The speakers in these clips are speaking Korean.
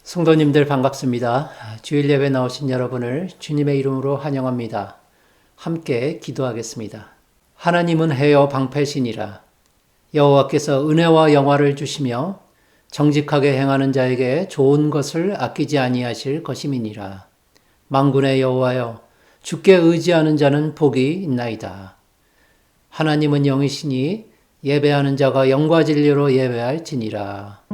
성도님들 반갑습니다. 주일 예배 나오신 여러분을 주님의 이름으로 환영합니다. 함께 기도하겠습니다. 하나님은 해요 방패시니라. 여호와께서 은혜와 영화를 주시며 정직하게 행하는 자에게 좋은 것을 아끼지 아니하실 것임이니라. 만군의 여호와여, 주께 의지하는 자는 복이 있나이다. 하나님은 영이시니 예배하는 자가 영과 진리로 예배할지니라.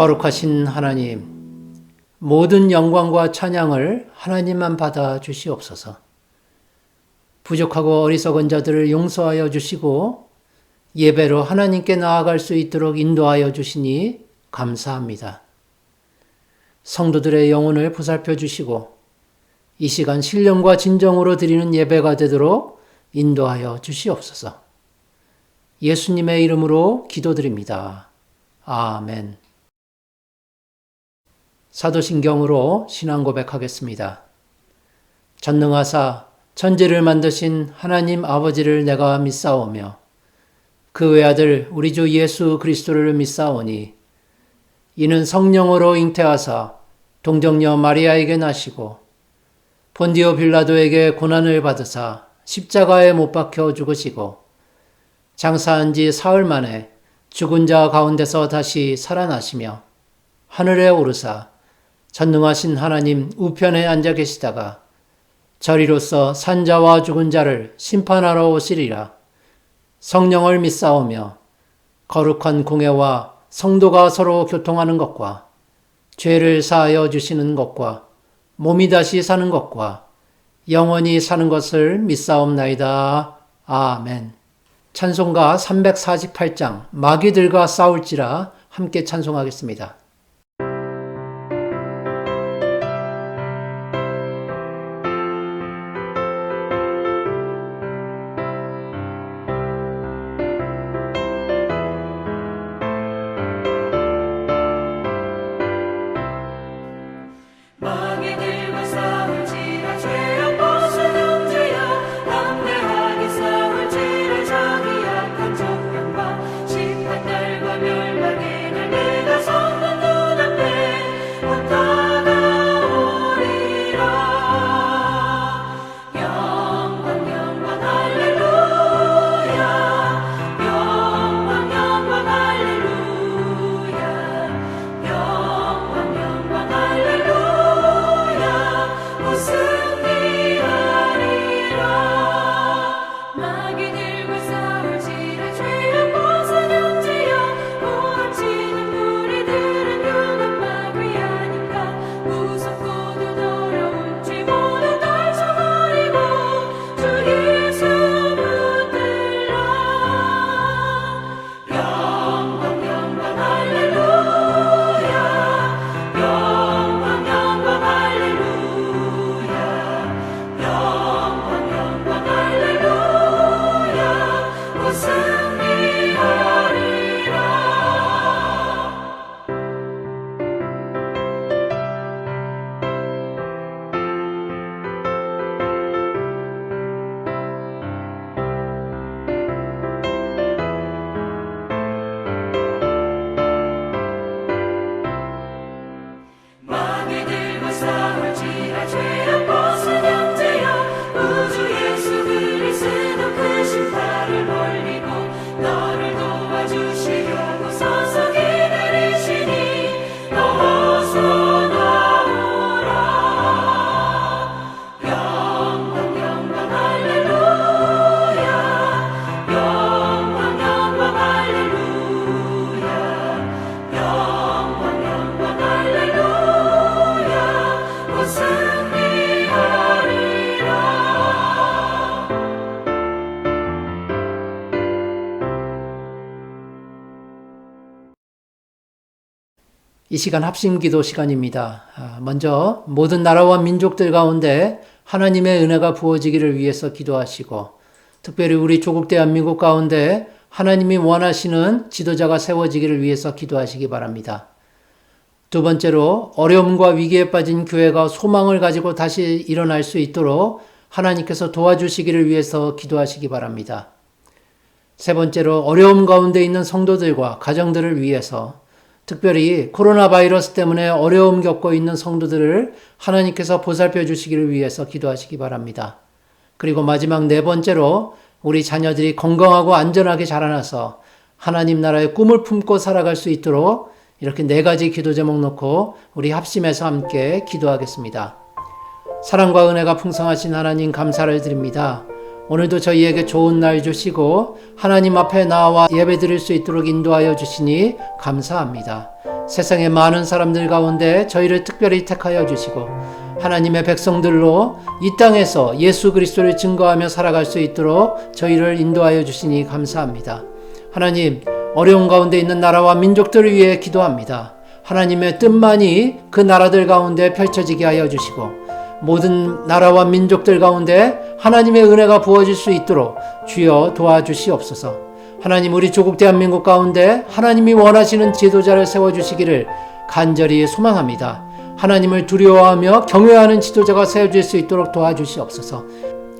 거룩하신 하나님, 모든 영광과 찬양을 하나님만 받아 주시옵소서. 부족하고 어리석은 자들을 용서하여 주시고 예배로 하나님께 나아갈 수 있도록 인도하여 주시니 감사합니다. 성도들의 영혼을 보살펴 주시고 이 시간 신령과 진정으로 드리는 예배가 되도록 인도하여 주시옵소서. 예수님의 이름으로 기도드립니다. 아멘. 사도신경으로 신앙 고백하겠습니다. 전능하사 천지를 만드신 하나님 아버지를 내가 믿사오며 그 외아들 우리 주 예수 그리스도를 믿사오니 이는 성령으로 잉태하사 동정녀 마리아에게 나시고 본디오 빌라도에게 고난을 받으사 십자가에 못 박혀 죽으시고 장사한 지 사흘 만에 죽은 자 가운데서 다시 살아나시며 하늘에 오르사 전능하신 하나님 우편에 앉아 계시다가 저리로서 산자와 죽은 자를 심판하러 오시리라. 성령을 믿사오며 거룩한 공회와 성도가 서로 교통하는 것과 죄를 사하여 주시는 것과 몸이 다시 사는 것과 영원히 사는 것을 믿사옵나이다. 아멘. 찬송가 348장 마귀들과 싸울지라 함께 찬송하겠습니다. 마귀들과 싸울지라 죄악 벗은 형제여 담대하게 싸울지라 자기 약한 정령과 심판날과 멸망의 날 내가 선한 이 시간 합심기도 시간입니다. 먼저 모든 나라와 민족들 가운데 하나님의 은혜가 부어지기를 위해서 기도하시고, 특별히 우리 조국 대한민국 가운데 하나님이 원하시는 지도자가 세워지기를 위해서 기도하시기 바랍니다. 두 번째로 어려움과 위기에 빠진 교회가 소망을 가지고 다시 일어날 수 있도록 하나님께서 도와주시기를 위해서 기도하시기 바랍니다. 세 번째로 어려움 가운데 있는 성도들과 가정들을 위해서, 특별히 코로나 바이러스 때문에 어려움 겪고 있는 성도들을 하나님께서 보살펴 주시기를 위해서 기도하시기 바랍니다. 그리고 마지막 네 번째로 우리 자녀들이 건강하고 안전하게 자라나서 하나님 나라의 꿈을 품고 살아갈 수 있도록 이렇게 네 가지 기도 제목 놓고 우리 합심해서 함께 기도하겠습니다. 사랑과 은혜가 풍성하신 하나님 감사를 드립니다. 오늘도 저희에게 좋은 날 주시고 하나님 앞에 나와 예배드릴 수 있도록 인도하여 주시니 감사합니다. 세상의 많은 사람들 가운데 저희를 특별히 택하여 주시고 하나님의 백성들로 이 땅에서 예수 그리스도를 증거하며 살아갈 수 있도록 저희를 인도하여 주시니 감사합니다. 하나님, 어려운 가운데 있는 나라와 민족들을 위해 기도합니다. 하나님의 뜻만이 그 나라들 가운데 펼쳐지게 하여 주시고 모든 나라와 민족들 가운데 하나님의 은혜가 부어질 수 있도록 주여 도와주시옵소서. 하나님, 우리 조국 대한민국 가운데 하나님이 원하시는 지도자를 세워주시기를 간절히 소망합니다. 하나님을 두려워하며 경외하는 지도자가 세워질 수 있도록 도와주시옵소서.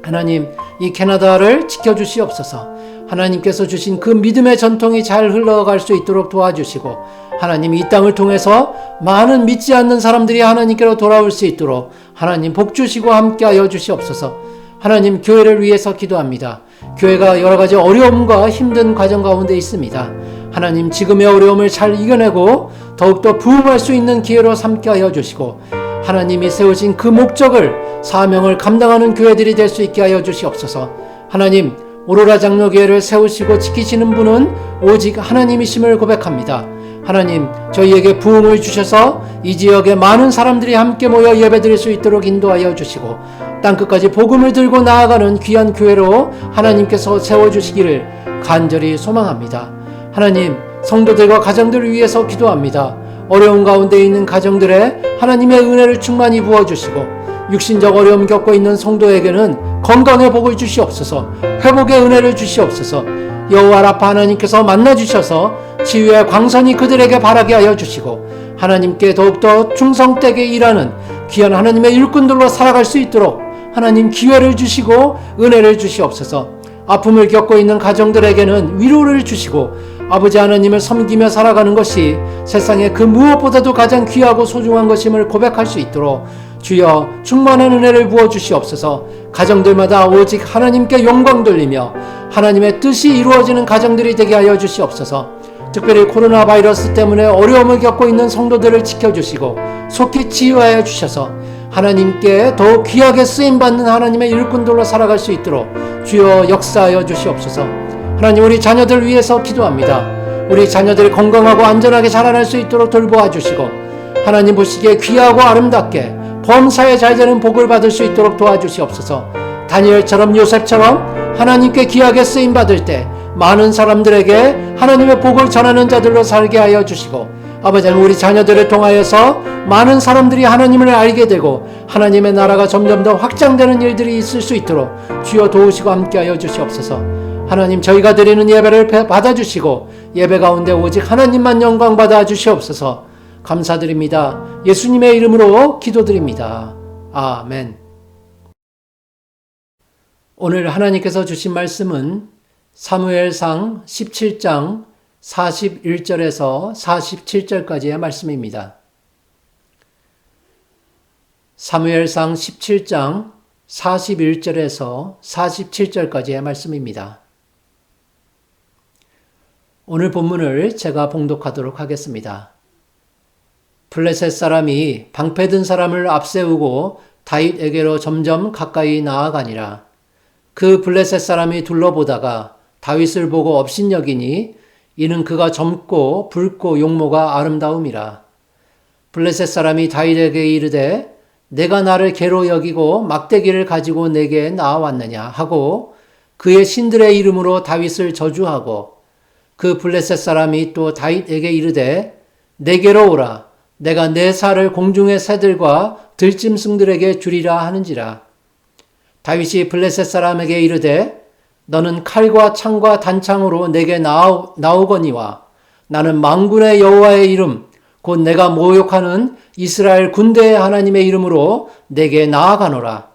하나님, 이 캐나다를 지켜주시옵소서. 하나님께서 주신 그 믿음의 전통이 잘 흘러갈 수 있도록 도와주시고 하나님, 이 땅을 통해서 많은 믿지 않는 사람들이 하나님께로 돌아올 수 있도록 하나님 복 주시고 함께하여 주시옵소서. 하나님, 교회를 위해서 기도합니다. 교회가 여러 가지 어려움과 힘든 과정 가운데 있습니다. 하나님, 지금의 어려움을 잘 이겨내고 더욱더 부흥할 수 있는 기회로 삼게 하여 주시고 하나님이 세우신 그 목적을, 사명을 감당하는 교회들이 될 수 있게 하여 주시옵소서. 하나님, 오로라 장로교회를 세우시고 지키시는 분은 오직 하나님이심을 고백합니다. 하나님, 저희에게 부흥을 주셔서 이 지역에 많은 사람들이 함께 모여 예배드릴 수 있도록 인도하여 주시고 땅끝까지 복음을 들고 나아가는 귀한 교회로 하나님께서 세워주시기를 간절히 소망합니다. 하나님, 성도들과 가정들을 위해서 기도합니다. 어려운 가운데 있는 가정들에 하나님의 은혜를 충만히 부어주시고 육신적 어려움 겪고 있는 성도에게는 건강의 복을 주시옵소서. 회복의 은혜를 주시옵소서. 여호와 라파 하나님께서 만나주셔서 치유의 광선이 그들에게 바라게 하여 주시고 하나님께 더욱더 충성되게 일하는 귀한 하나님의 일꾼들로 살아갈 수 있도록 하나님 기회를 주시고 은혜를 주시옵소서. 아픔을 겪고 있는 가정들에게는 위로를 주시고 아버지 하나님을 섬기며 살아가는 것이 세상에 그 무엇보다도 가장 귀하고 소중한 것임을 고백할 수 있도록 주여 충만한 은혜를 부어주시옵소서. 가정들마다 오직 하나님께 영광 돌리며 하나님의 뜻이 이루어지는 가정들이 되게 하여 주시옵소서. 특별히 코로나 바이러스 때문에 어려움을 겪고 있는 성도들을 지켜주시고 속히 치유하여 주셔서 하나님께 더욱 귀하게 쓰임받는 하나님의 일꾼들로 살아갈 수 있도록 주여 역사하여 주시옵소서. 하나님, 우리 자녀들 위해서 기도합니다. 우리 자녀들이 건강하고 안전하게 자라날 수 있도록 돌보아 주시고 하나님 보시기에 귀하고 아름답게 범사에 잘 되는 복을 받을 수 있도록 도와주시옵소서. 다니엘처럼 요셉처럼 하나님께 귀하게 쓰임받을 때 많은 사람들에게 하나님의 복을 전하는 자들로 살게 하여 주시고 아버지 하나님, 우리 자녀들을 통하여서 많은 사람들이 하나님을 알게 되고 하나님의 나라가 점점 더 확장되는 일들이 있을 수 있도록 주여 도우시고 함께하여 주시옵소서. 하나님, 저희가 드리는 예배를 받아주시고 예배 가운데 오직 하나님만 영광 받아 주시옵소서. 감사드립니다. 예수님의 이름으로 기도드립니다. 아멘. 오늘 하나님께서 주신 말씀은 사무엘상 17장 41절에서 47절까지의 말씀입니다. 사무엘상 17장 41절에서 47절까지의 말씀입니다. 오늘 본문을 제가 봉독하도록 하겠습니다. 블레셋 사람이 방패든 사람을 앞세우고 다윗에게로 점점 가까이 나아가니라. 그 블레셋 사람이 둘러보다가 다윗을 보고 업신여기니 이는 그가 젊고 붉고 용모가 아름다움이라. 블레셋 사람이 다윗에게 이르되 내가 나를 개로 여기고 막대기를 가지고 내게 나아왔느냐 하고 그의 신들의 이름으로 다윗을 저주하고 그 블레셋 사람이 또 다윗에게 이르되 내게로 오라 내가 내 살을 공중의 새들과 들짐승들에게 주리라 하는지라. 다윗이 블레셋 사람에게 이르되 너는 칼과 창과 단창으로 내게 나오거니와 나는 만군의 여호와의 이름 곧 내가 모욕하는 이스라엘 군대의 하나님의 이름으로 내게 나아가노라.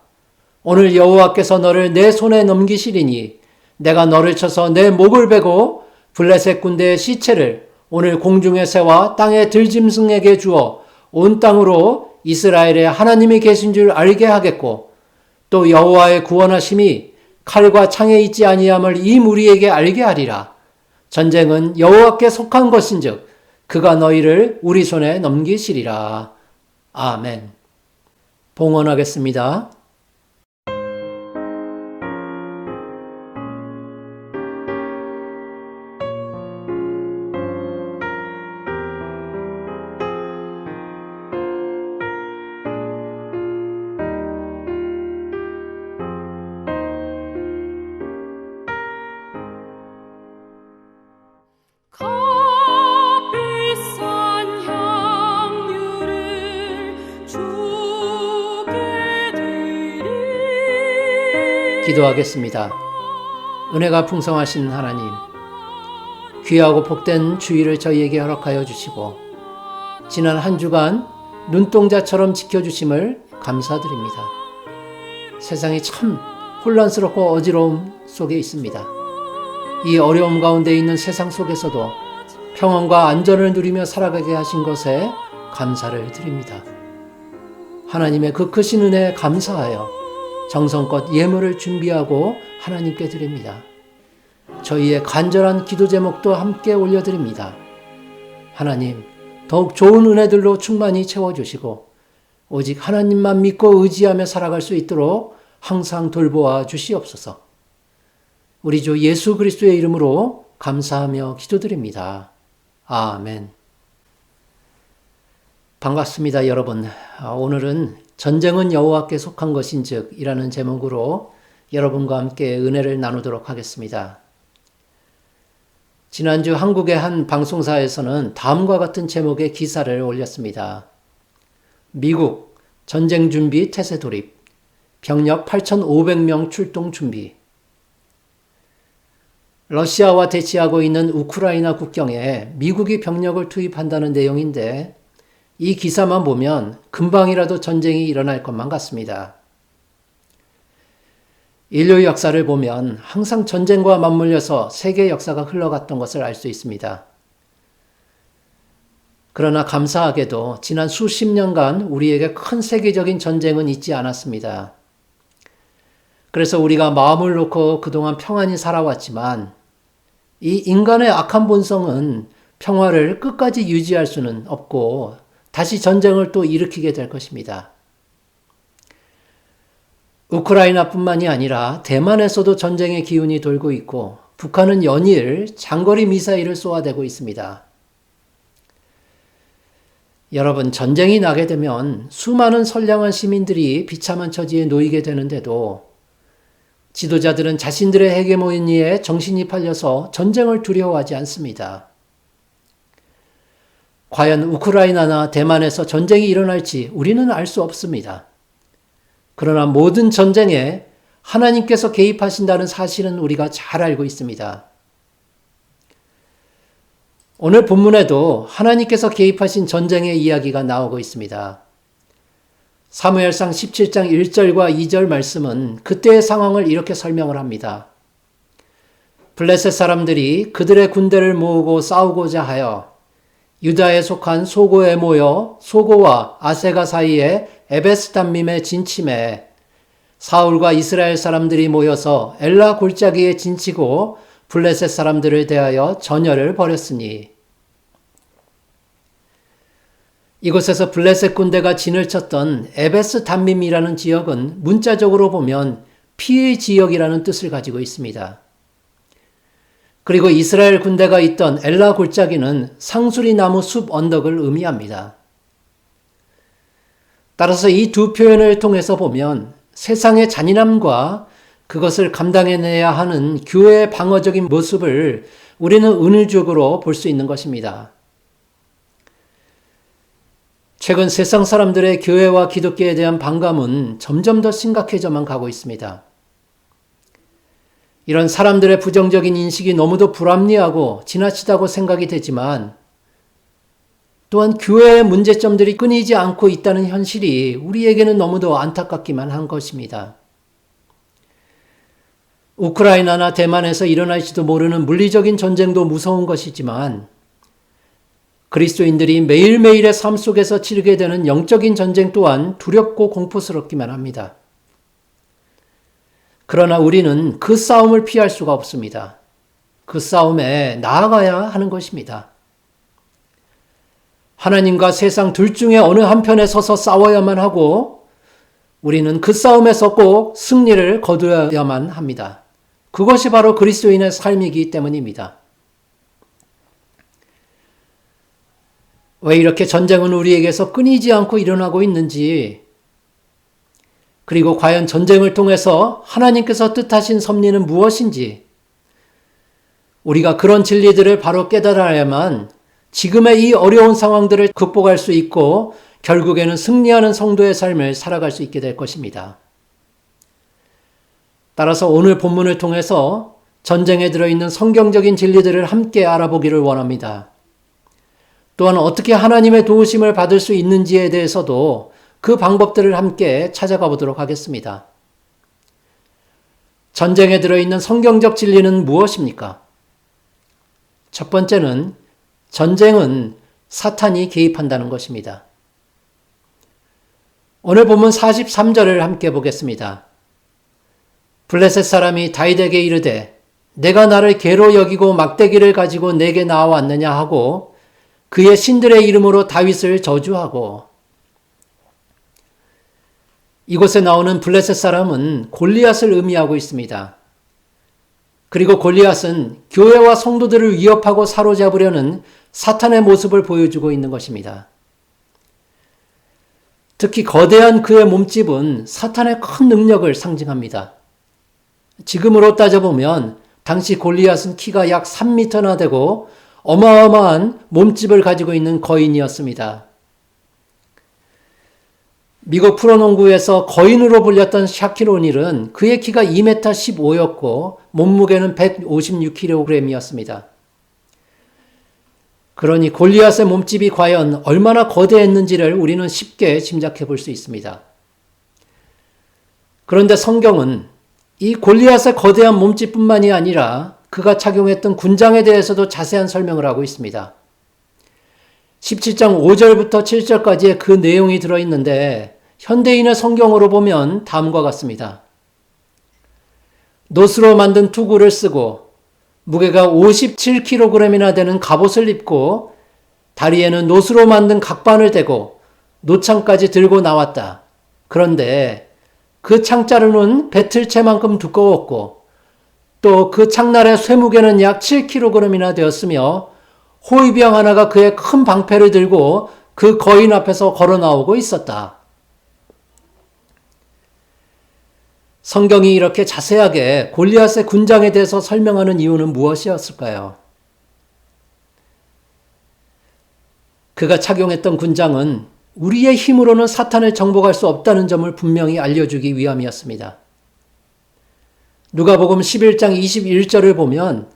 오늘 여호와께서 너를 내 손에 넘기시리니 내가 너를 쳐서 내 목을 베고 블레셋 군대의 시체를 오늘 공중의 새와 땅의 들짐승에게 주어 온 땅으로 이스라엘의 하나님이 계신 줄 알게 하겠고 또 여호와의 구원하심이 칼과 창에 있지 아니함을 이 무리에게 알게 하리라. 전쟁은 여호와께 속한 것인즉 그가 너희를 우리 손에 넘기시리라. 아멘. 봉헌하겠습니다. 값비싼 향유를 주게 되리. 기도하겠습니다. 은혜가 풍성하신 하나님, 귀하고 복된 주일을 저희에게 허락하여 주시고 지난 한 주간 눈동자처럼 지켜주심을 감사드립니다. 세상이 참 혼란스럽고 어지러움 속에 있습니다. 이 어려움 가운데 있는 세상 속에서도 평안과 안전을 누리며 살아가게 하신 것에 감사를 드립니다. 하나님의 그 크신 은혜에 감사하여 정성껏 예물을 준비하고 하나님께 드립니다. 저희의 간절한 기도 제목도 함께 올려드립니다. 하나님, 더욱 좋은 은혜들로 충만히 채워주시고 오직 하나님만 믿고 의지하며 살아갈 수 있도록 항상 돌보아 주시옵소서. 우리 주 예수 그리스도의 이름으로 감사하며 기도드립니다. 아멘. 반갑습니다, 여러분. 오늘은 전쟁은 여호와께 속한 것인즉 이라는 제목으로 여러분과 함께 은혜를 나누도록 하겠습니다. 지난주 한국의 한 방송사에서는 다음과 같은 제목의 기사를 올렸습니다. 미국 전쟁 준비 태세 돌입, 병력 8,500명 출동 준비. 러시아와 대치하고 있는 우크라이나 국경에 미국이 병력을 투입한다는 내용인데 이 기사만 보면 금방이라도 전쟁이 일어날 것만 같습니다. 인류 역사를 보면 항상 전쟁과 맞물려서 세계 역사가 흘러갔던 것을 알 수 있습니다. 그러나 감사하게도 지난 수십 년간 우리에게 큰 세계적인 전쟁은 있지 않았습니다. 그래서 우리가 마음을 놓고 그동안 평안히 살아왔지만 이 인간의 악한 본성은 평화를 끝까지 유지할 수는 없고 다시 전쟁을 또 일으키게 될 것입니다. 우크라이나뿐만이 아니라 대만에서도 전쟁의 기운이 돌고 있고 북한은 연일 장거리 미사일을 쏘아대고 있습니다. 여러분, 전쟁이 나게 되면 수많은 선량한 시민들이 비참한 처지에 놓이게 되는데도 지도자들은 자신들의 헤게모니에 정신이 팔려서 전쟁을 두려워하지 않습니다. 과연 우크라이나나 대만에서 전쟁이 일어날지 우리는 알 수 없습니다. 그러나 모든 전쟁에 하나님께서 개입하신다는 사실은 우리가 잘 알고 있습니다. 오늘 본문에도 하나님께서 개입하신 전쟁의 이야기가 나오고 있습니다. 사무엘상 17장 1절과 2절 말씀은 그때의 상황을 이렇게 설명을 합니다. 블레셋 사람들이 그들의 군대를 모으고 싸우고자 하여 유다에 속한 소고에 모여 소고와 아세가 사이에 에베스담밈에 진침해 사울과 이스라엘 사람들이 모여서 엘라 골짜기에 진치고 블레셋 사람들을 대하여 전열을 벌였으니 이곳에서 블레셋 군대가 진을 쳤던 에베스담밈이라는 지역은 문자적으로 보면 피의 지역이라는 뜻을 가지고 있습니다. 그리고 이스라엘 군대가 있던 엘라 골짜기는 상수리 나무 숲 언덕을 의미합니다. 따라서 이 두 표현을 통해서 보면 세상의 잔인함과 그것을 감당해내야 하는 교회의 방어적인 모습을 우리는 은유적으로 볼 수 있는 것입니다. 최근 세상 사람들의 교회와 기독교에 대한 반감은 점점 더 심각해져만 가고 있습니다. 이런 사람들의 부정적인 인식이 너무도 불합리하고 지나치다고 생각이 되지만 또한 교회의 문제점들이 끊이지 않고 있다는 현실이 우리에게는 너무도 안타깝기만 한 것입니다. 우크라이나나 대만에서 일어날지도 모르는 물리적인 전쟁도 무서운 것이지만 그리스도인들이 매일매일의 삶 속에서 치르게 되는 영적인 전쟁 또한 두렵고 공포스럽기만 합니다. 그러나 우리는 그 싸움을 피할 수가 없습니다. 그 싸움에 나아가야 하는 것입니다. 하나님과 세상 둘 중에 어느 한편에 서서 싸워야만 하고 우리는 그 싸움에서 꼭 승리를 거두어야만 합니다. 그것이 바로 그리스도인의 삶이기 때문입니다. 왜 이렇게 전쟁은 우리에게서 끊이지 않고 일어나고 있는지, 그리고 과연 전쟁을 통해서 하나님께서 뜻하신 섭리는 무엇인지, 우리가 그런 진리들을 바로 깨달아야만 지금의 이 어려운 상황들을 극복할 수 있고 결국에는 승리하는 성도의 삶을 살아갈 수 있게 될 것입니다. 따라서 오늘 본문을 통해서 전쟁에 들어있는 성경적인 진리들을 함께 알아보기를 원합니다. 또한 어떻게 하나님의 도우심을 받을 수 있는지에 대해서도 그 방법들을 함께 찾아가 보도록 하겠습니다. 전쟁에 들어있는 성경적 진리는 무엇입니까? 첫 번째는 전쟁은 사탄이 개입한다는 것입니다. 오늘 본문 43절을 함께 보겠습니다. 블레셋 사람이 다윗에게 이르되 내가 나를 개로 여기고 막대기를 가지고 내게 나와왔느냐 하고 그의 신들의 이름으로 다윗을 저주하고. 이곳에 나오는 블레셋 사람은 골리앗을 의미하고 있습니다. 그리고 골리앗은 교회와 성도들을 위협하고 사로잡으려는 사탄의 모습을 보여주고 있는 것입니다. 특히 거대한 그의 몸집은 사탄의 큰 능력을 상징합니다. 지금으로 따져보면 당시 골리앗은 키가 약 3m나 되고 어마어마한 몸집을 가지고 있는 거인이었습니다. 미국 프로농구에서 거인으로 불렸던 샤킬 오닐은 그의 키가 2m 15였고 몸무게는 156kg이었습니다. 그러니 골리앗의 몸집이 과연 얼마나 거대했는지를 우리는 쉽게 짐작해 볼 수 있습니다. 그런데 성경은 이 골리앗의 거대한 몸집뿐만이 아니라 그가 착용했던 군장에 대해서도 자세한 설명을 하고 있습니다. 17장 5절부터 7절까지의 그 내용이 들어있는데 현대인의 성경으로 보면 다음과 같습니다. 노스로 만든 투구를 쓰고 무게가 57kg이나 되는 갑옷을 입고 다리에는 노스로 만든 각반을 대고 노창까지 들고 나왔다. 그런데 그 창자루는 배틀채만큼 두꺼웠고 또 그 창날의 쇠무게는 약 7kg이나 되었으며 호위병 하나가 그의 큰 방패를 들고 그 거인 앞에서 걸어 나오고 있었다. 성경이 이렇게 자세하게 골리앗의 군장에 대해서 설명하는 이유는 무엇이었을까요? 그가 착용했던 군장은 우리의 힘으로는 사탄을 정복할 수 없다는 점을 분명히 알려주기 위함이었습니다. 누가복음 11장 21절을 보면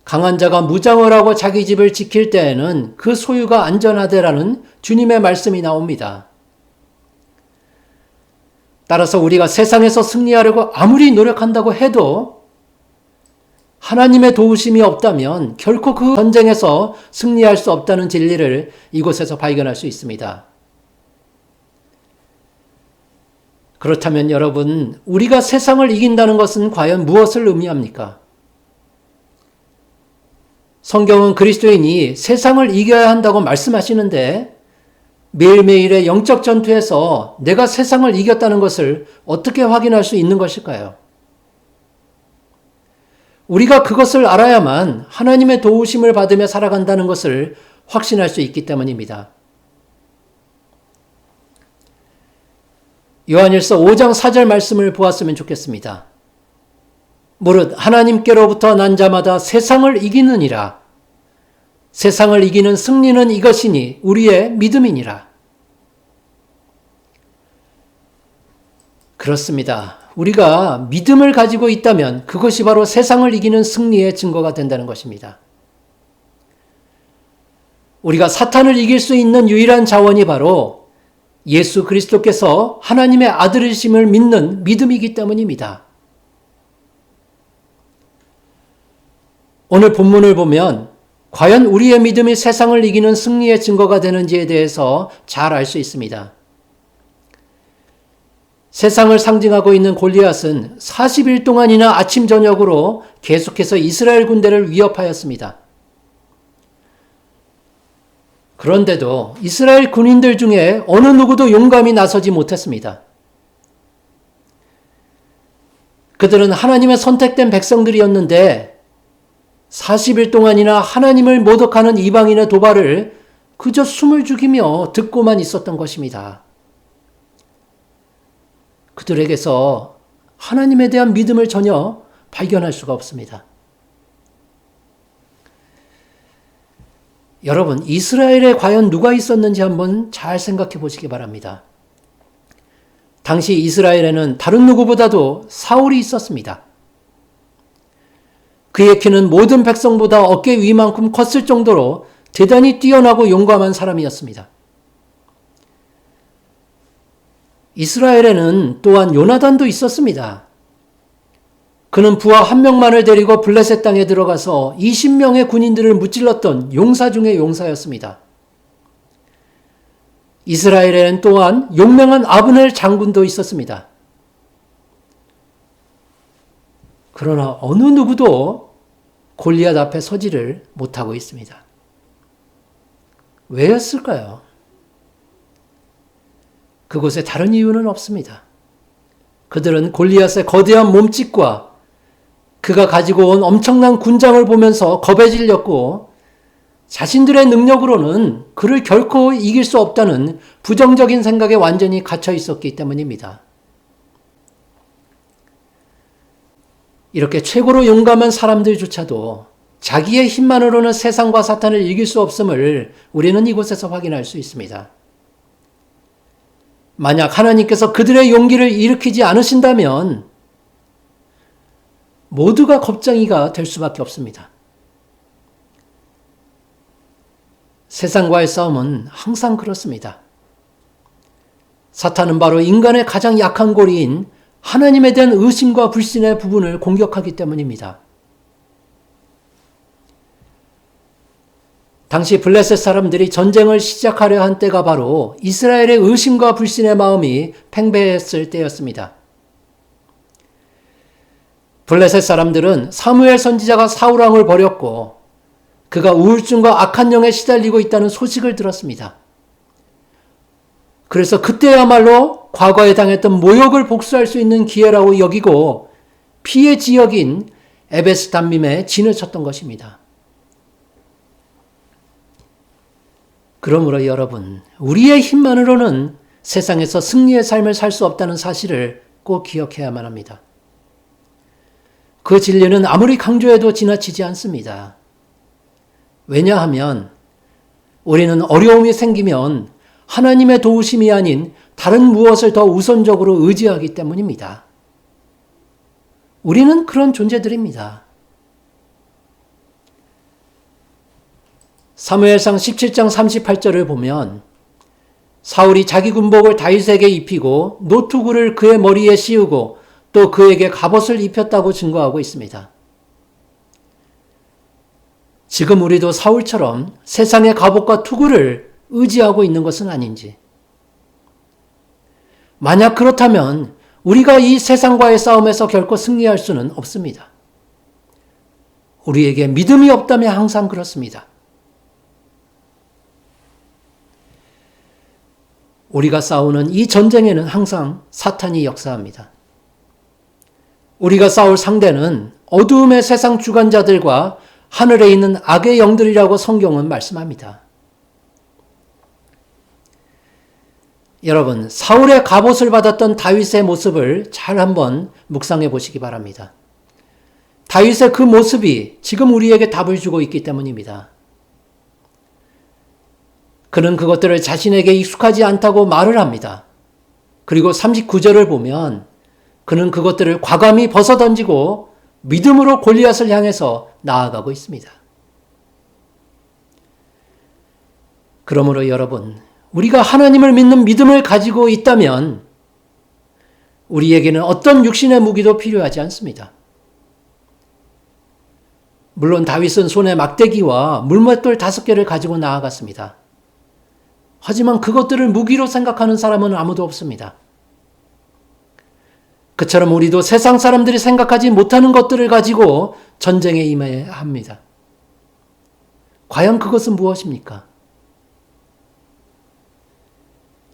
강한 자가 무장을 하고 자기 집을 지킬 때에는 그 소유가 안전하되라는 주님의 말씀이 나옵니다. 따라서 우리가 세상에서 승리하려고 아무리 노력한다고 해도 하나님의 도우심이 없다면 결코 그 전쟁에서 승리할 수 없다는 진리를 이곳에서 발견할 수 있습니다. 그렇다면 여러분, 우리가 세상을 이긴다는 것은 과연 무엇을 의미합니까? 성경은 그리스도인이 세상을 이겨야 한다고 말씀하시는데 매일매일의 영적 전투에서 내가 세상을 이겼다는 것을 어떻게 확인할 수 있는 것일까요? 우리가 그것을 알아야만 하나님의 도우심을 받으며 살아간다는 것을 확신할 수 있기 때문입니다. 요한일서 5장 4절 말씀을 보았으면 좋겠습니다. 무릇 하나님께로부터 난 자마다 세상을 이기느니라. 세상을 이기는 승리는 이것이니 우리의 믿음이니라. 그렇습니다. 우리가 믿음을 가지고 있다면 그것이 바로 세상을 이기는 승리의 증거가 된다는 것입니다. 우리가 사탄을 이길 수 있는 유일한 자원이 바로 예수 그리스도께서 하나님의 아들이심을 믿는 믿음이기 때문입니다. 오늘 본문을 보면 과연 우리의 믿음이 세상을 이기는 승리의 증거가 되는지에 대해서 잘 알 수 있습니다. 세상을 상징하고 있는 골리앗은 40일 동안이나 아침 저녁으로 계속해서 이스라엘 군대를 위협하였습니다. 그런데도 이스라엘 군인들 중에 어느 누구도 용감히 나서지 못했습니다. 그들은 하나님의 선택된 백성들이었는데 40일 동안이나 하나님을 모독하는 이방인의 도발을 그저 숨을 죽이며 듣고만 있었던 것입니다. 그들에게서 하나님에 대한 믿음을 전혀 발견할 수가 없습니다. 여러분, 이스라엘에 과연 누가 있었는지 한번 잘 생각해 보시기 바랍니다. 당시 이스라엘에는 다른 누구보다도 사울이 있었습니다. 그의 키는 모든 백성보다 어깨 위만큼 컸을 정도로 대단히 뛰어나고 용감한 사람이었습니다. 이스라엘에는 또한 요나단도 있었습니다. 그는 부하 한 명만을 데리고 블레셋 땅에 들어가서 20명의 군인들을 무찔렀던 용사 중의 용사였습니다. 이스라엘에는 또한 용맹한 아브넬 장군도 있었습니다. 그러나 어느 누구도 골리앗 앞에 서지를 못하고 있습니다. 왜였을까요? 그곳에 다른 이유는 없습니다. 그들은 골리앗의 거대한 몸집과 그가 가지고 온 엄청난 군장을 보면서 겁에 질렸고 자신들의 능력으로는 그를 결코 이길 수 없다는 부정적인 생각에 완전히 갇혀 있었기 때문입니다. 이렇게 최고로 용감한 사람들조차도 자기의 힘만으로는 세상과 사탄을 이길 수 없음을 우리는 이곳에서 확인할 수 있습니다. 만약 하나님께서 그들의 용기를 일으키지 않으신다면 모두가 겁쟁이가 될 수밖에 없습니다. 세상과의 싸움은 항상 그렇습니다. 사탄은 바로 인간의 가장 약한 고리인 하나님에 대한 의심과 불신의 부분을 공격하기 때문입니다. 당시 블레셋 사람들이 전쟁을 시작하려 한 때가 바로 이스라엘의 의심과 불신의 마음이 팽배했을 때였습니다. 블레셋 사람들은 사무엘 선지자가 사울왕을 버렸고 그가 우울증과 악한 영에 시달리고 있다는 소식을 들었습니다. 그래서 그때야말로 과거에 당했던 모욕을 복수할 수 있는 기회라고 여기고 피해 지역인 에베스담밈에 진을 쳤던 것입니다. 그러므로 여러분, 우리의 힘만으로는 세상에서 승리의 삶을 살 수 없다는 사실을 꼭 기억해야만 합니다. 그 진리는 아무리 강조해도 지나치지 않습니다. 왜냐하면 우리는 어려움이 생기면 하나님의 도우심이 아닌 다른 무엇을 더 우선적으로 의지하기 때문입니다. 우리는 그런 존재들입니다. 사무엘상 17장 38절을 보면 사울이 자기 군복을 다윗에게 입히고 노투구를 그의 머리에 씌우고 또 그에게 갑옷을 입혔다고 증거하고 있습니다. 지금 우리도 사울처럼 세상의 갑옷과 투구를 의지하고 있는 것은 아닌지. 만약 그렇다면 우리가 이 세상과의 싸움에서 결코 승리할 수는 없습니다. 우리에게 믿음이 없다면 항상 그렇습니다. 우리가 싸우는 이 전쟁에는 항상 사탄이 역사합니다. 우리가 싸울 상대는 어두움의 세상 주관자들과 하늘에 있는 악의 영들이라고 성경은 말씀합니다. 여러분, 사울의 갑옷을 받았던 다윗의 모습을 잘 한번 묵상해 보시기 바랍니다. 다윗의 그 모습이 지금 우리에게 답을 주고 있기 때문입니다. 그는 그것들을 자신에게 익숙하지 않다고 말을 합니다. 그리고 39절을 보면 그는 그것들을 과감히 벗어던지고 믿음으로 골리앗을 향해서 나아가고 있습니다. 그러므로 여러분, 우리가 하나님을 믿는 믿음을 가지고 있다면 우리에게는 어떤 육신의 무기도 필요하지 않습니다. 물론 다윗은 손에 막대기와 물맷돌 5개를 가지고 나아갔습니다. 하지만 그것들을 무기로 생각하는 사람은 아무도 없습니다. 그처럼 우리도 세상 사람들이 생각하지 못하는 것들을 가지고 전쟁에 임해야 합니다. 과연 그것은 무엇입니까?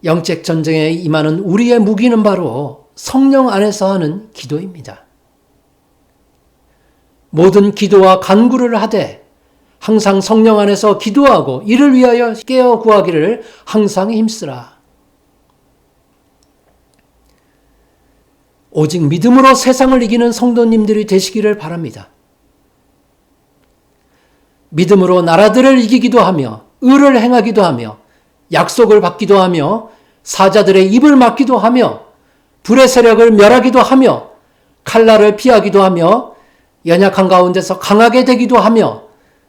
영적 전쟁에 임하는 우리의 무기는 바로 성령 안에서 하는 기도입니다. 모든 기도와 간구를 하되 항상 성령 안에서 기도하고 이를 위하여 깨어 구하기를 항상 힘쓰라. 오직 믿음으로 세상을 이기는 성도님들이 되시기를 바랍니다. 믿음으로 나라들을 이기기도 하며 의를 행하기도 하며 약속을 받기도 하며 사자들의 입을 막기도 하며 불의 세력을 멸하기도 하며 칼날을 피하기도 하며 연약한 가운데서 강하게 되기도 하며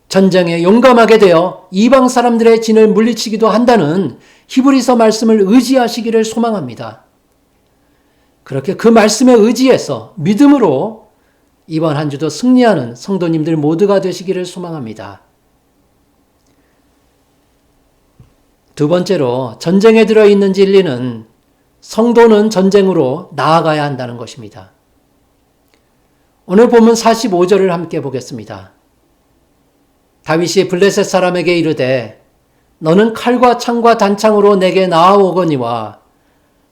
전쟁에 용감하게 되어 이방 사람들의 진을 물리치기도 한다는 히브리서 말씀을 의지하시기를 소망합니다. 그렇게 그 말씀에 의지해서 믿음으로 이번 한 주도 승리하는 성도님들 모두가 되시기를 소망합니다. 두 번째로 전쟁에 들어있는 진리는 성도는 전쟁으로 나아가야 한다는 것입니다. 오늘 본문 45절을 함께 보겠습니다. 다윗이 블레셋 사람에게 이르되 너는 칼과 창과 단창으로 내게 나아오거니와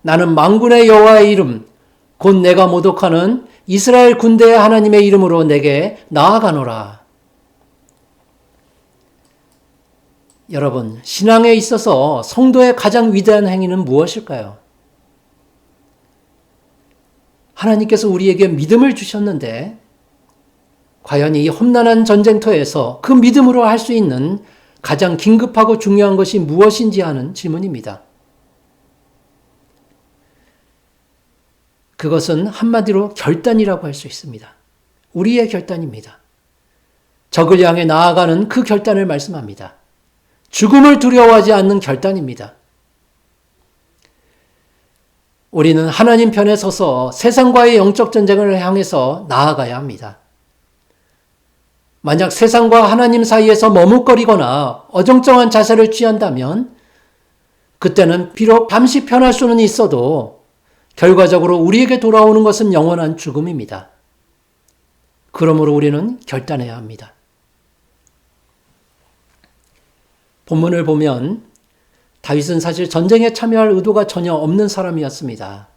나는 만군의 여호와의 이름 곧 내가 모독하는 이스라엘 군대의 하나님의 이름으로 내게 나아가노라. 여러분, 신앙에 있어서 성도의 가장 위대한 행위는 무엇일까요? 하나님께서 우리에게 믿음을 주셨는데 과연 이 험난한 전쟁터에서 그 믿음으로 할 수 있는 가장 긴급하고 중요한 것이 무엇인지 하는 질문입니다. 그것은 한마디로 결단이라고 할 수 있습니다. 우리의 결단입니다. 적을 향해 나아가는 그 결단을 말씀합니다. 죽음을 두려워하지 않는 결단입니다. 우리는 하나님 편에 서서 세상과의 영적 전쟁을 향해서 나아가야 합니다. 만약 세상과 하나님 사이에서 머뭇거리거나 어정쩡한 자세를 취한다면 그때는 비록 잠시 편할 수는 있어도 결과적으로 우리에게 돌아오는 것은 영원한 죽음입니다. 그러므로 우리는 결단해야 합니다. 본문을 보면 다윗은 사실 전쟁에 참여할 의도가 전혀 없는 사람이었습니다.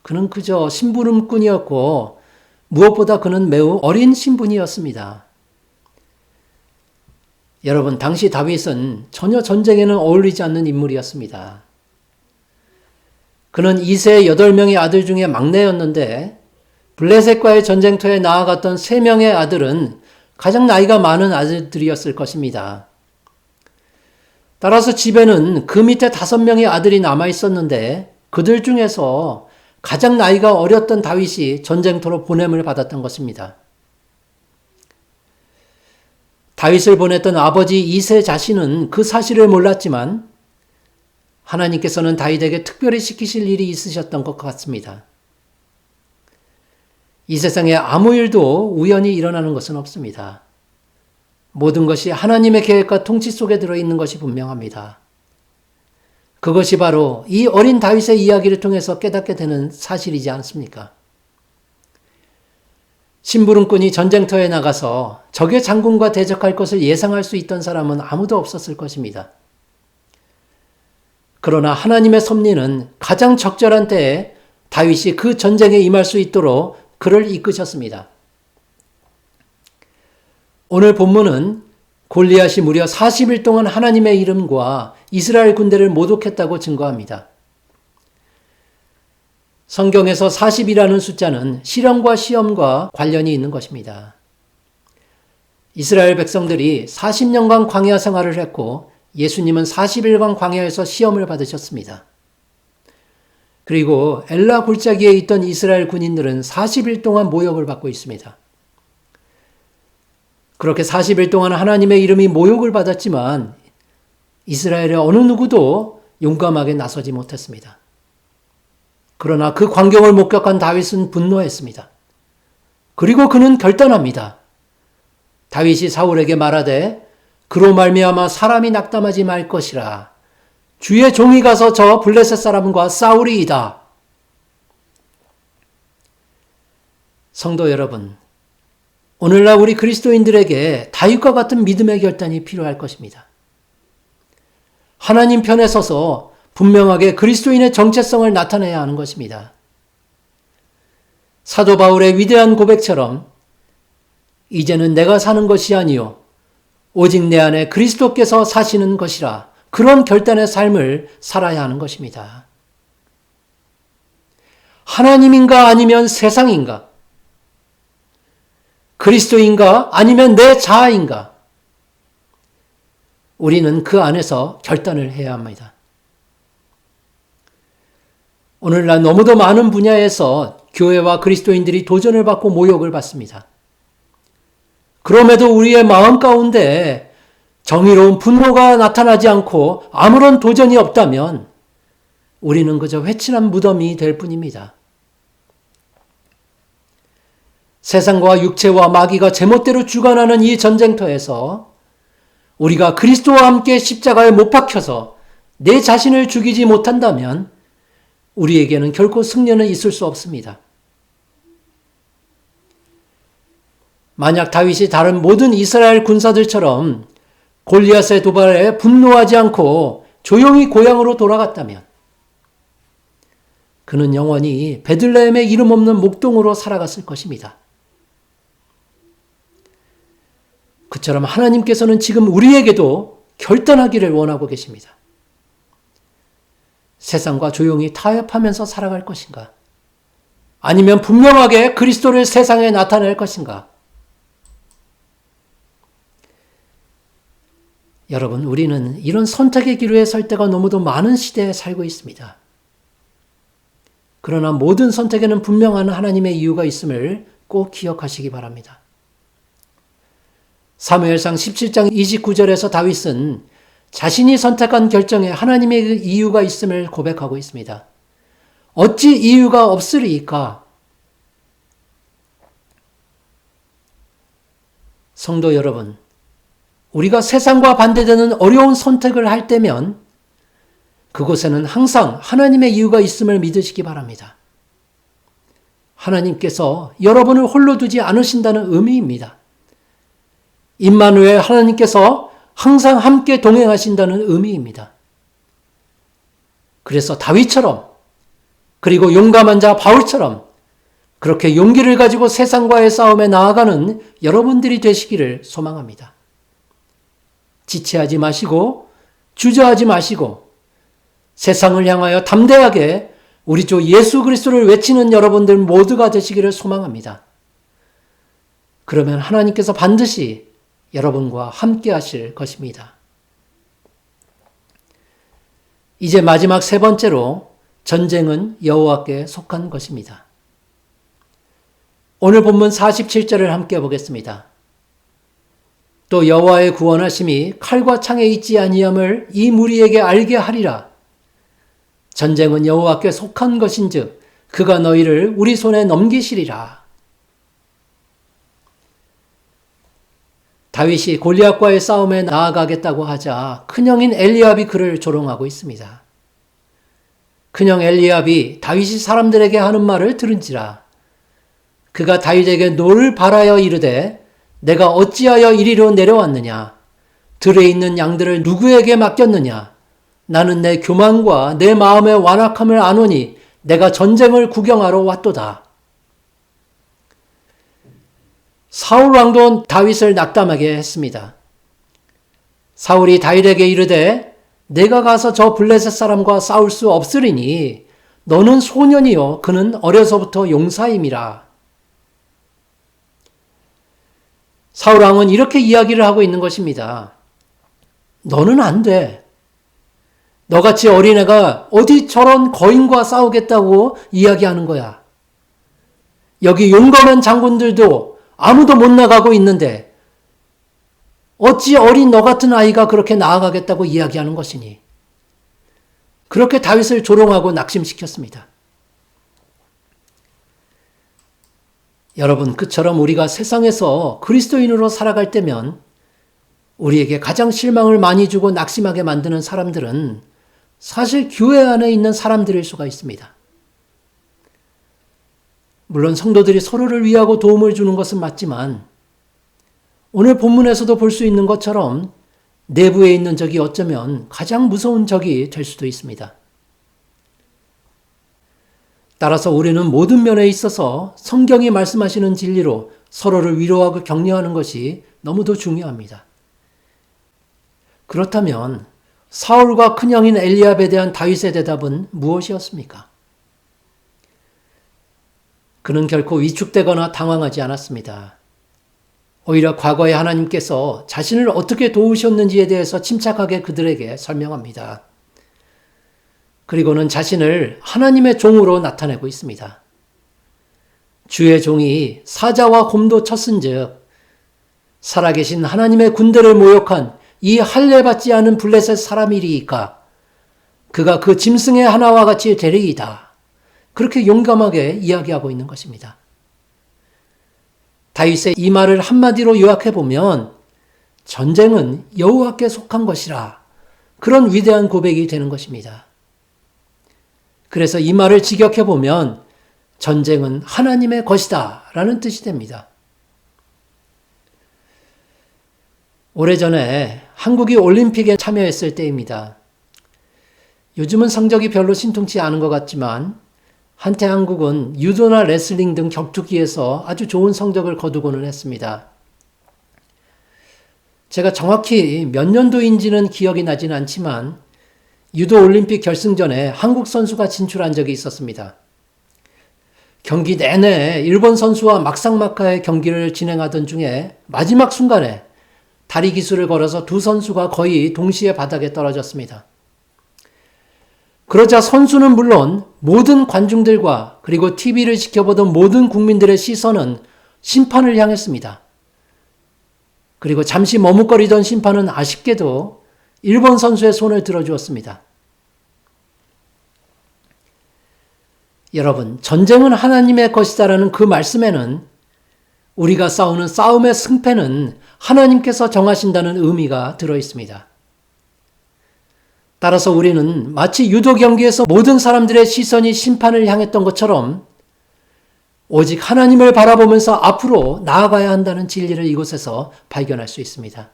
그는 그저 심부름꾼이었고 무엇보다 그는 매우 어린 신분이었습니다. 여러분, 당시 다윗은 전혀 전쟁에는 어울리지 않는 인물이었습니다. 그는 2세 8명의 아들 중에 막내였는데 블레셋과의 전쟁터에 나아갔던 3명의 아들은 가장 나이가 많은 아들들이었을 것입니다. 따라서 집에는 그 밑에 5명의 아들이 남아 있었는데 그들 중에서 가장 나이가 어렸던 다윗이 전쟁터로 보냄을 받았던 것입니다. 다윗을 보냈던 아버지 2세 자신은 그 사실을 몰랐지만 하나님께서는 다윗에게 특별히 시키실 일이 있으셨던 것 같습니다. 이 세상에 아무 일도 우연히 일어나는 것은 없습니다. 모든 것이 하나님의 계획과 통치 속에 들어있는 것이 분명합니다. 그것이 바로 이 어린 다윗의 이야기를 통해서 깨닫게 되는 사실이지 않습니까? 심부름꾼이 전쟁터에 나가서 적의 장군과 대적할 것을 예상할 수 있던 사람은 아무도 없었을 것입니다. 그러나 하나님의 섭리는 가장 적절한 때에 다윗이 그 전쟁에 임할 수 있도록 그를 이끄셨습니다. 오늘 본문은 골리앗이 무려 40일 동안 하나님의 이름과 이스라엘 군대를 모독했다고 증거합니다. 성경에서 40이라는 숫자는 실험과 시험과 관련이 있는 것입니다. 이스라엘 백성들이 40년간 광야 생활을 했고 예수님은 40일간 광야에서 시험을 받으셨습니다. 그리고 엘라 골짜기에 있던 이스라엘 군인들은 40일 동안 모욕을 받고 있습니다. 그렇게 40일 동안 하나님의 이름이 모욕을 받았지만 이스라엘의 어느 누구도 용감하게 나서지 못했습니다. 그러나 그 광경을 목격한 다윗은 분노했습니다. 그리고 그는 결단합니다. 다윗이 사울에게 말하되 그로 말미암아 사람이 낙담하지 말 것이라. 주의 종이 가서 저 블레셋 사람과 싸우리이다. 성도 여러분, 오늘날 우리 그리스도인들에게 다윗과 같은 믿음의 결단이 필요할 것입니다. 하나님 편에 서서 분명하게 그리스도인의 정체성을 나타내야 하는 것입니다. 사도 바울의 위대한 고백처럼 이제는 내가 사는 것이 아니요 오직 내 안에 그리스도께서 사시는 것이라, 그런 결단의 삶을 살아야 하는 것입니다. 하나님인가 아니면 세상인가? 그리스도인가 아니면 내 자아인가? 우리는 그 안에서 결단을 해야 합니다. 오늘날 너무도 많은 분야에서 교회와 그리스도인들이 도전을 받고 모욕을 받습니다. 그럼에도 우리의 마음 가운데 정의로운 분노가 나타나지 않고 아무런 도전이 없다면 우리는 그저 회칠한 무덤이 될 뿐입니다. 세상과 육체와 마귀가 제멋대로 주관하는 이 전쟁터에서 우리가 그리스도와 함께 십자가에 못 박혀서 내 자신을 죽이지 못한다면 우리에게는 결코 승리는 있을 수 없습니다. 만약 다윗이 다른 모든 이스라엘 군사들처럼 골리앗의 도발에 분노하지 않고 조용히 고향으로 돌아갔다면 그는 영원히 베들레헴의 이름 없는 목동으로 살아갔을 것입니다. 그처럼 하나님께서는 지금 우리에게도 결단하기를 원하고 계십니다. 세상과 조용히 타협하면서 살아갈 것인가? 아니면 분명하게 그리스도를 세상에 나타낼 것인가? 여러분, 우리는 이런 선택의 기로에 설 때가 너무도 많은 시대에 살고 있습니다. 그러나 모든 선택에는 분명한 하나님의 이유가 있음을 꼭 기억하시기 바랍니다. 사무엘상 17장 29절에서 다윗은 자신이 선택한 결정에 하나님의 이유가 있음을 고백하고 있습니다. 어찌 이유가 없으리이까? 성도 여러분, 우리가 세상과 반대되는 어려운 선택을 할 때면 그곳에는 항상 하나님의 이유가 있음을 믿으시기 바랍니다. 하나님께서 여러분을 홀로 두지 않으신다는 의미입니다. 임마누엘, 하나님께서 항상 함께 동행하신다는 의미입니다. 그래서 다윗처럼, 그리고 용감한 자 바울처럼 그렇게 용기를 가지고 세상과의 싸움에 나아가는 여러분들이 되시기를 소망합니다. 지체하지 마시고 주저하지 마시고 세상을 향하여 담대하게 우리 주 예수 그리스도를 외치는 여러분들 모두가 되시기를 소망합니다. 그러면 하나님께서 반드시 여러분과 함께 하실 것입니다. 이제 마지막 세 번째로 전쟁은 여호와께 속한 것입니다. 오늘 본문 47절을 함께 보겠습니다. 또 여호와의 구원하심이 칼과 창에 있지 아니함을 이 무리에게 알게 하리라. 전쟁은 여호와께 속한 것인즉 그가 너희를 우리 손에 넘기시리라. 다윗이 골리앗과의 싸움에 나아가겠다고 하자 큰형인 엘리압이 그를 조롱하고 있습니다. 큰형 엘리압이 다윗이 사람들에게 하는 말을 들은지라. 그가 다윗에게 노를 바라여 이르되 내가 어찌하여 이리로 내려왔느냐? 들에 있는 양들을 누구에게 맡겼느냐? 나는 내 교만과 내 마음의 완악함을 아노니 내가 전쟁을 구경하러 왔도다. 사울 왕도 다윗을 낙담하게 했습니다. 사울이 다윗에게 이르되 내가 가서 저 블레셋 사람과 싸울 수 없으리니 너는 소년이요 그는 어려서부터 용사임이라. 사울 왕은 이렇게 이야기를 하고 있는 것입니다. 너는 안 돼. 너같이 어린애가 어디 저런 거인과 싸우겠다고 이야기하는 거야. 여기 용감한 장군들도 아무도 못 나가고 있는데 어찌 어린 너 같은 아이가 그렇게 나아가겠다고 이야기하는 것이니. 그렇게 다윗을 조롱하고 낙심시켰습니다. 여러분, 그처럼 우리가 세상에서 그리스도인으로 살아갈 때면 우리에게 가장 실망을 많이 주고 낙심하게 만드는 사람들은 사실 교회 안에 있는 사람들일 수가 있습니다. 물론 성도들이 서로를 위하고 도움을 주는 것은 맞지만 오늘 본문에서도 볼 수 있는 것처럼 내부에 있는 적이 어쩌면 가장 무서운 적이 될 수도 있습니다. 따라서 우리는 모든 면에 있어서 성경이 말씀하시는 진리로 서로를 위로하고 격려하는 것이 너무도 중요합니다. 그렇다면 사울과 큰형인 엘리압에 대한 다윗의 대답은 무엇이었습니까? 그는 결코 위축되거나 당황하지 않았습니다. 오히려 과거에 하나님께서 자신을 어떻게 도우셨는지에 대해서 침착하게 그들에게 설명합니다. 그리고는 자신을 하나님의 종으로 나타내고 있습니다. 주의 종이 사자와 곰도 쳤은즉 살아계신 하나님의 군대를 모욕한 이 할례받지 않은 블레셋 사람이리이까 그가 그 짐승의 하나와 같이 되리이다. 그렇게 용감하게 이야기하고 있는 것입니다. 다윗의 이 말을 한마디로 요약해보면 전쟁은 여호와께 속한 것이라, 그런 위대한 고백이 되는 것입니다. 그래서 이 말을 직역해보면 전쟁은 하나님의 것이다 라는 뜻이 됩니다. 오래전에 한국이 올림픽에 참여했을 때입니다. 요즘은 성적이 별로 신통치 않은 것 같지만 한때 한국은 유도나 레슬링 등 격투기에서 아주 좋은 성적을 거두고는 했습니다. 제가 정확히 몇 년도인지는 기억이 나진 않지만 유도 올림픽 결승전에 한국 선수가 진출한 적이 있었습니다. 경기 내내 일본 선수와 막상막하의 경기를 진행하던 중에 마지막 순간에 다리 기술을 걸어서 두 선수가 거의 동시에 바닥에 떨어졌습니다. 그러자 선수는 물론 모든 관중들과 그리고 TV를 지켜보던 모든 국민들의 시선은 심판을 향했습니다. 그리고 잠시 머뭇거리던 심판은 아쉽게도 일본 선수의 손을 들어주었습니다. 여러분, 전쟁은 하나님의 것이다라는 그 말씀에는 우리가 싸우는 싸움의 승패는 하나님께서 정하신다는 의미가 들어있습니다. 따라서 우리는 마치 유도 경기에서 모든 사람들의 시선이 심판을 향했던 것처럼 오직 하나님을 바라보면서 앞으로 나아가야 한다는 진리를 이곳에서 발견할 수 있습니다.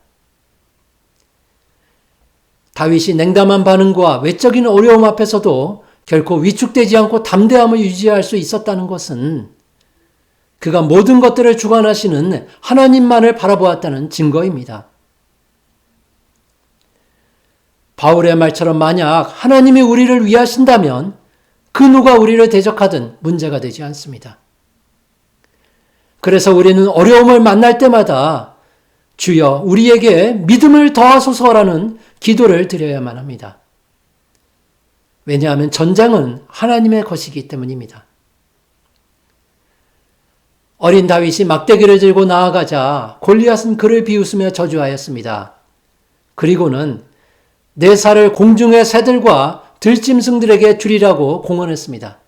다윗이 냉담한 반응과 외적인 어려움 앞에서도 결코 위축되지 않고 담대함을 유지할 수 있었다는 것은 그가 모든 것들을 주관하시는 하나님만을 바라보았다는 증거입니다. 바울의 말처럼 만약 하나님이 우리를 위하신다면 그 누가 우리를 대적하든 문제가 되지 않습니다. 그래서 우리는 어려움을 만날 때마다 주여 우리에게 믿음을 더하소서라는 기도를 드려야만 합니다. 왜냐하면 전쟁은 하나님의 것이기 때문입니다. 어린 다윗이 막대기를 들고 나아가자 골리앗은 그를 비웃으며 저주하였습니다. 그리고는 내 살을 공중의 새들과 들짐승들에게 주리라고 공언했습니다.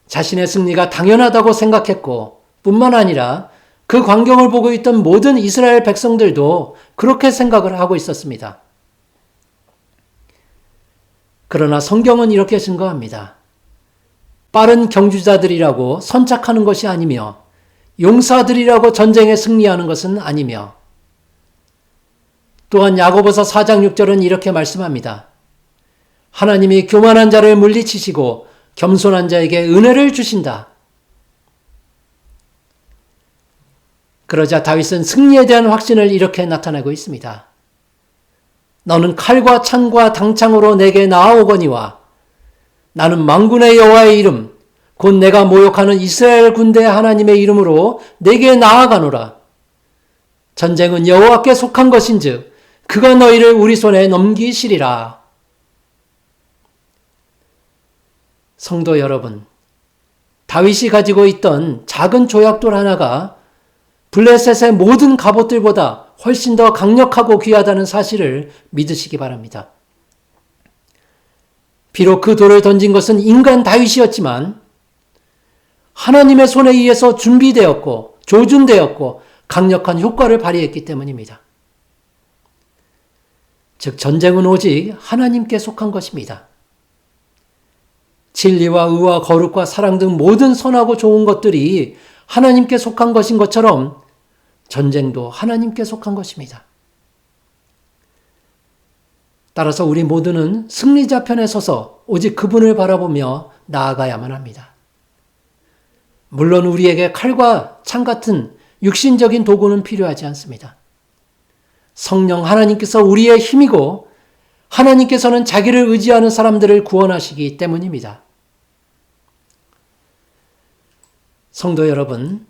자신의 승리가 당연하다고 생각했고 뿐만 아니라 그 광경을 보고 있던 모든 이스라엘 백성들도 그렇게 생각을 하고 있었습니다. 그러나 성경은 이렇게 증거합니다. 빠른 경주자들이라고 선착하는 것이 아니며 용사들이라고 전쟁에 승리하는 것은 아니며 또한 야고보서 4장 6절은 이렇게 말씀합니다. 하나님이 교만한 자를 물리치시고 겸손한 자에게 은혜를 주신다. 그러자 다윗은 승리에 대한 확신을 이렇게 나타내고 있습니다. 너는 칼과 창과 당창으로 내게 나아오거니와 나는 만군의 여호와의 이름 곧 내가 모욕하는 이스라엘 군대 하나님의 이름으로 내게 나아가노라. 전쟁은 여호와께 속한 것인즉 그가 너희를 우리 손에 넘기시리라. 성도 여러분, 다윗이 가지고 있던 작은 조약돌 하나가 블레셋의 모든 갑옷들보다 훨씬 더 강력하고 귀하다는 사실을 믿으시기 바랍니다. 비록 그 돌을 던진 것은 인간 다윗이었지만 하나님의 손에 의해서 준비되었고 조준되었고 강력한 효과를 발휘했기 때문입니다. 즉 전쟁은 오직 하나님께 속한 것입니다. 진리와 의와 거룩과 사랑 등 모든 선하고 좋은 것들이 하나님께 속한 것인 것처럼 전쟁도 하나님께 속한 것입니다. 따라서 우리 모두는 승리자 편에 서서 오직 그분을 바라보며 나아가야만 합니다. 물론 우리에게 칼과 창 같은 육신적인 도구는 필요하지 않습니다. 성령 하나님께서 우리의 힘이고 하나님께서는 자기를 의지하는 사람들을 구원하시기 때문입니다. 성도 여러분,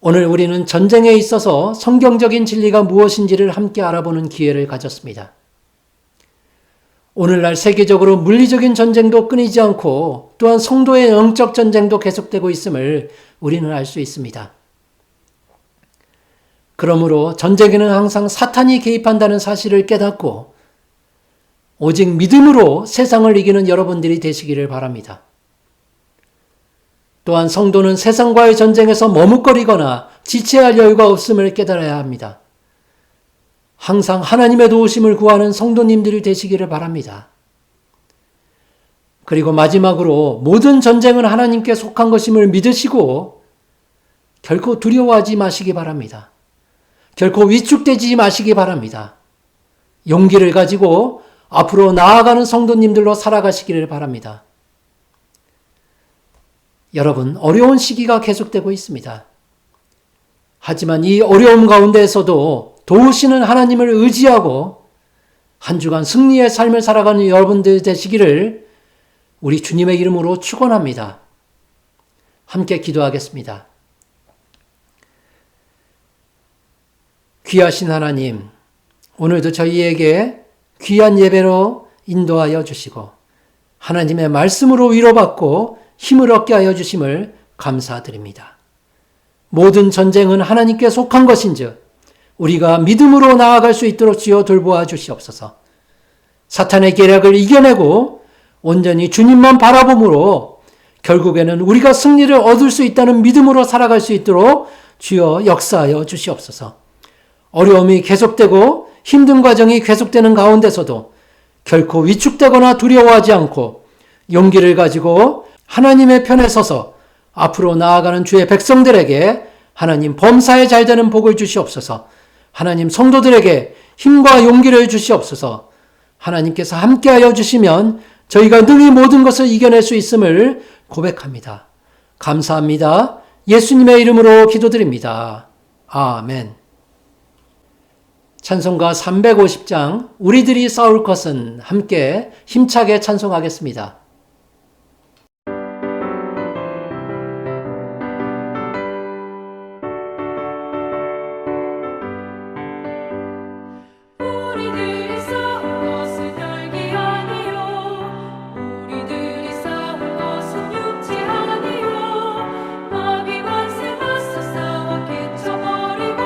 오늘 우리는 전쟁에 있어서 성경적인 진리가 무엇인지를 함께 알아보는 기회를 가졌습니다. 오늘날 세계적으로 물리적인 전쟁도 끊이지 않고 또한 성도의 영적 전쟁도 계속되고 있음을 우리는 알 수 있습니다. 그러므로 전쟁에는 항상 사탄이 개입한다는 사실을 깨닫고 오직 믿음으로 세상을 이기는 여러분들이 되시기를 바랍니다. 또한 성도는 세상과의 전쟁에서 머뭇거리거나 지체할 여유가 없음을 깨달아야 합니다. 항상 하나님의 도우심을 구하는 성도님들이 되시기를 바랍니다. 그리고 마지막으로 모든 전쟁은 하나님께 속한 것임을 믿으시고 결코 두려워하지 마시기 바랍니다. 결코 위축되지 마시기 바랍니다. 용기를 가지고 앞으로 나아가는 성도님들로 살아가시기를 바랍니다. 여러분, 어려운 시기가 계속되고 있습니다. 하지만 이 어려움 가운데에서도 도우시는 하나님을 의지하고 한 주간 승리의 삶을 살아가는 여러분들 되시기를 우리 주님의 이름으로 축원합니다. 함께 기도하겠습니다. 귀하신 하나님, 오늘도 저희에게 귀한 예배로 인도하여 주시고 하나님의 말씀으로 위로받고 힘을 얻게 하여 주심을 감사드립니다. 모든 전쟁은 하나님께 속한 것인즉 우리가 믿음으로 나아갈 수 있도록 주여 돌보아 주시옵소서. 사탄의 계략을 이겨내고 온전히 주님만 바라봄으로 결국에는 우리가 승리를 얻을 수 있다는 믿음으로 살아갈 수 있도록 주여 역사하여 주시옵소서. 어려움이 계속되고 힘든 과정이 계속되는 가운데서도 결코 위축되거나 두려워하지 않고 용기를 가지고 하나님의 편에 서서 앞으로 나아가는 주의 백성들에게 하나님 범사에 잘 되는 복을 주시옵소서. 하나님 성도들에게 힘과 용기를 주시옵소서. 하나님께서 함께하여 주시면 저희가 능히 모든 것을 이겨낼 수 있음을 고백합니다. 감사합니다. 예수님의 이름으로 기도드립니다. 아멘. 찬송가 350장 우리들이 싸울 것은 함께 힘차게 찬송하겠습니다. 우리들이 싸울 것은 혈기 아니요 우리들이 싸울 것은 육체 아니요 마귀 권세 맞서 싸워 깨쳐버리고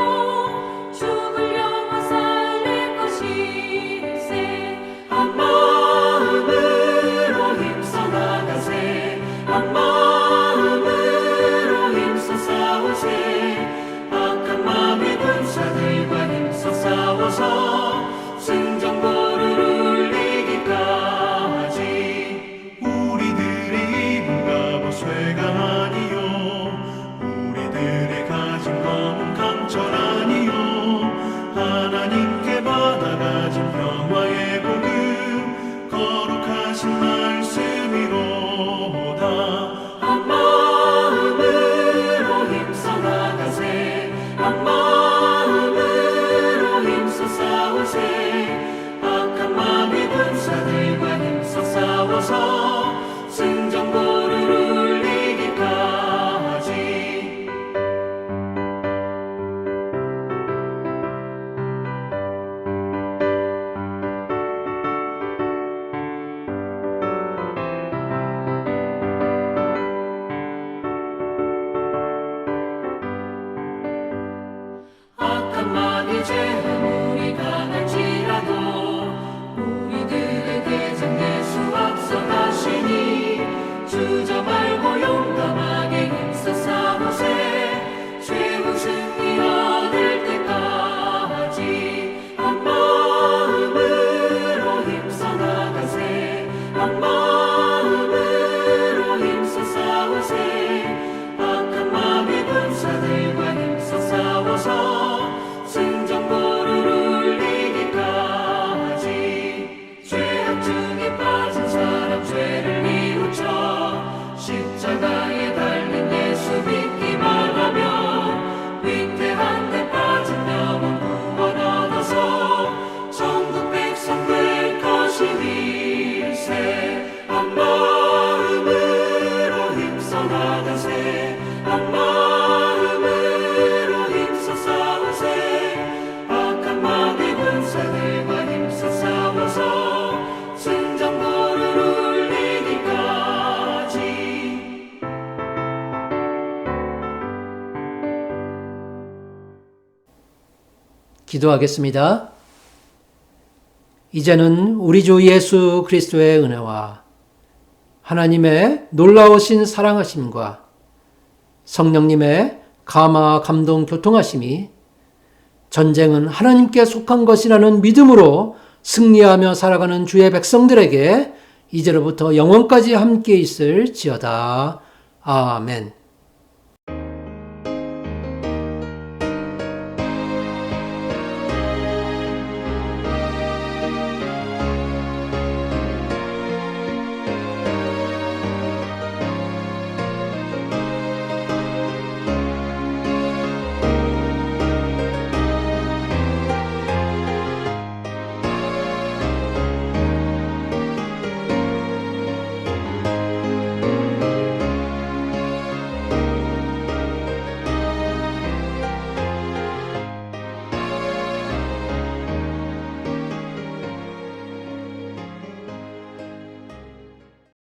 죽을 영혼 살릴 것일세. 한 마음으로 힘써 나가세. 한 마음으로 힘써 싸우세. 악한 마음의 군사들과 힘써 싸워서 승전보를 울리기까지. 우리들의 입은 갑옷 쇠가 아니요 우리들의 가진 검은 강철 아니요 하나님께 받아가진 평화의 복음 거룩하신 말씀이로다. 한 마음으로 힘써 나가세. 한 마음으로 힘써 싸우세. 악한 마음의 군사들과 힘써 싸워서 승전보를 울리기까지. 주저 말고 용감하게 힘써 싸우세 최후 승리 얻을 때까지 한 마음으로 힘써 나가세 한 마음으로 힘써 싸우세 악한 마음의 군사들과 힘써 싸워서 승전보루를 이기까지 죄악 중에 빠진 사람 죄를 뉘우쳐 십자가에 달린 예수 믿기만 하면 위태한 데 빠진 영혼 구원 얻어서 천국 백성 될 것이니세 한 마음으로 힘써 나가세 한 마음으로 힘써 싸우세 악한 마귀 군사들과 힘써 싸워서 승전보루를 이기까지 기도하겠습니다. 이제는 우리 주 예수 그리스도의 은혜와 하나님의 놀라우신 사랑하심과 성령님의 감화, 감동, 교통하심이 전쟁은 하나님께 속한 것이라는 믿음으로 승리하며 살아가는 주의 백성들에게 이제로부터 영원까지 함께 있을지어다. 아멘.